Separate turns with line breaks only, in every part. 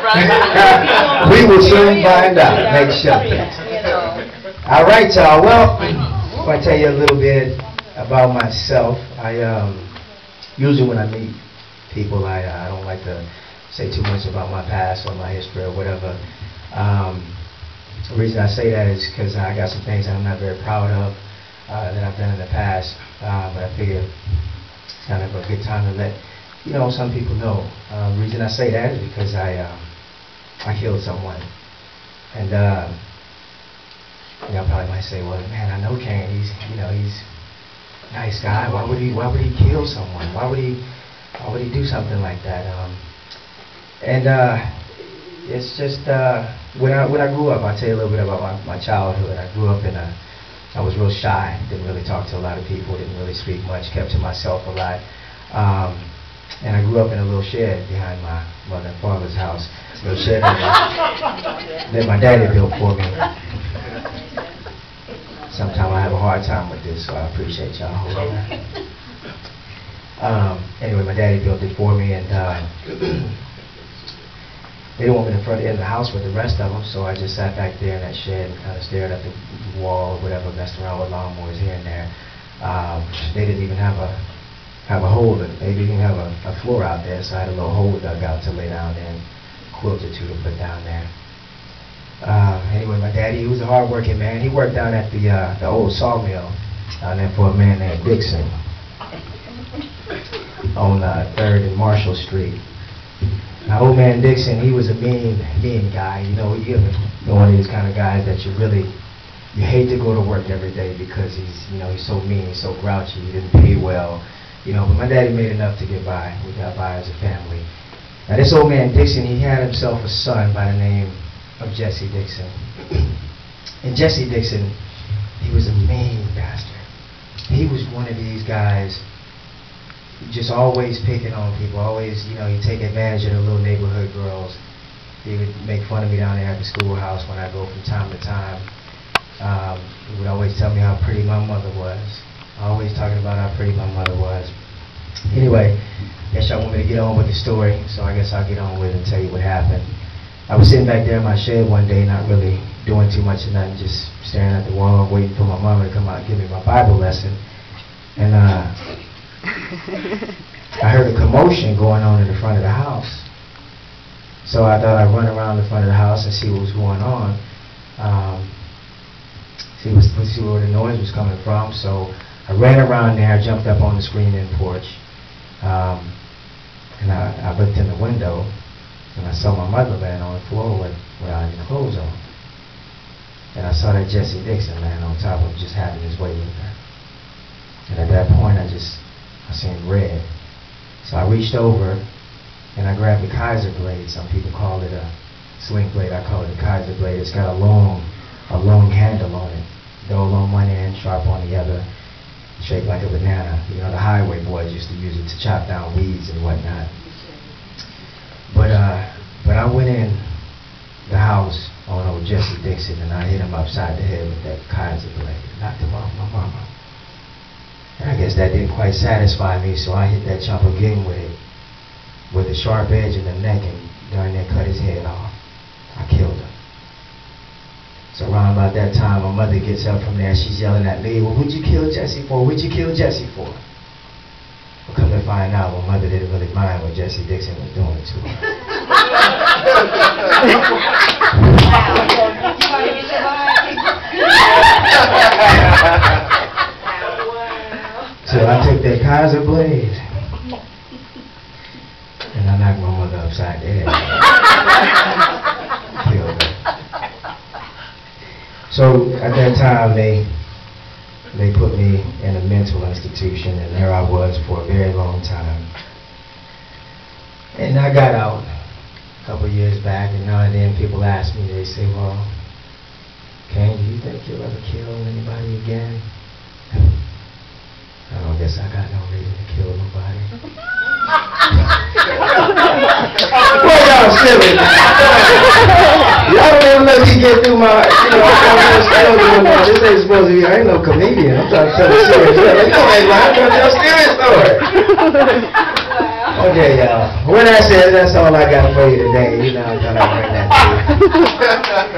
We will soon find out. Make sure. All right, y'all. Well, I want to tell you a little bit about myself. Usually when I meet people, I don't like to say too much about my past or my history or whatever. The reason I say that is because I got some things that I'm not very proud of that I've done in the past. But I figure it's kind of a good time to let some people know. The reason I say that is because I killed someone, and y'all probably might say, well, man, I know Kane. He's a nice guy. Why would he kill someone? Why would he do something like that? It's just when I grew up. I'll tell you a little bit about my childhood. I grew up I was real shy. Didn't really talk to a lot of people. Didn't really speak much. Kept to myself a lot. And I grew up in a little shed behind my mother and father's house. A little shed that my daddy built for me. Sometimes I have a hard time with this, so I appreciate y'all holding that. Anyway, my daddy built it for me, and they didn't want me in the front end of the house with the rest of them, so I just sat back there in that shed and kind of stared at the wall or whatever, messed around with lawnmowers here and there. They didn't even have a hole. They didn't even have a floor out there, so I had a little hole dug out to lay down there and quilt or two to put down there. Anyway, my daddy, he was a hard-working man. He worked down at the old sawmill down there for a man named Dixon on 3rd and Marshall Street. Now, old man Dixon, he was a mean guy. He was one of these kind of guys that you hate to go to work every day because he's so mean, he's so grouchy. He didn't pay well. But my daddy made enough to get by. We got by as a family. Now, this old man Dixon, he had himself a son by the name of Jesse Dixon. And Jesse Dixon, he was a mean bastard. He was one of these guys just always picking on people, always, he'd take advantage of the little neighborhood girls. He would make fun of me down there at the schoolhouse when I go from time to time. He would always tell me how pretty my mother was. Always talking about how pretty my mother was. Anyway, I guess y'all want me to get on with the story, so I guess I'll get on with it and tell you what happened. I was sitting back there in my shed one day, not really doing too much of nothing, just staring at the wall, waiting for my mama to come out and give me my Bible lesson. And I heard a commotion going on in the front of the house. So I thought I'd run around the front of the house and see what was going on. See where the noise was coming from. So I ran around there, I jumped up on the screen-in porch, and I looked in the window, and I saw my mother laying on the floor without any clothes on. And I saw that Jesse Dixon laying on top of just having his way with her. And at that point, I seen red. So I reached over and I grabbed the Kaiser blade. Some people call it a sling blade. I call it a Kaiser blade. It's got a long handle on it. Dull on one end, sharp on the other, shaped like a banana. The highway boys used to use it to chop down weeds and whatnot. But I went in the house on old Jesse Dixon and I hit him upside the head with that Kaiser blade. Knocked him off my mama. And I guess that didn't quite satisfy me, so I hit that chump again with a sharp edge in the neck and darn near cut his head off. I killed him. So around about that time, my mother gets up from there. She's yelling at me, well, what'd you kill Jesse for? What'd you kill Jesse for? Well, come to find out, my mother didn't really mind what Jesse Dixon was doing to her. So I took that Kaiser blade and I knocked my mother upside the head. Killed her. So at that time they put me in a mental institution, and there I was for a very long time. And I got out a couple of years back, and now and then people ask me, they say, well, Kane, do you think you'll ever kill anybody again? I guess I got no reason to kill nobody. Well, y'all silly. Y'all don't even let me get through my, this ain't supposed to be, I ain't no comedian. I'm trying to tell a serious story. You know, I'm trying to tell a serious story. Okay, y'all. When I said that's all I got for you today, you know, I thought I'd bring that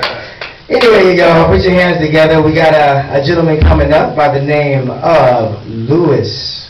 to you. Anyway, y'all, put your hands together. We got a gentleman coming up by the name of Louis.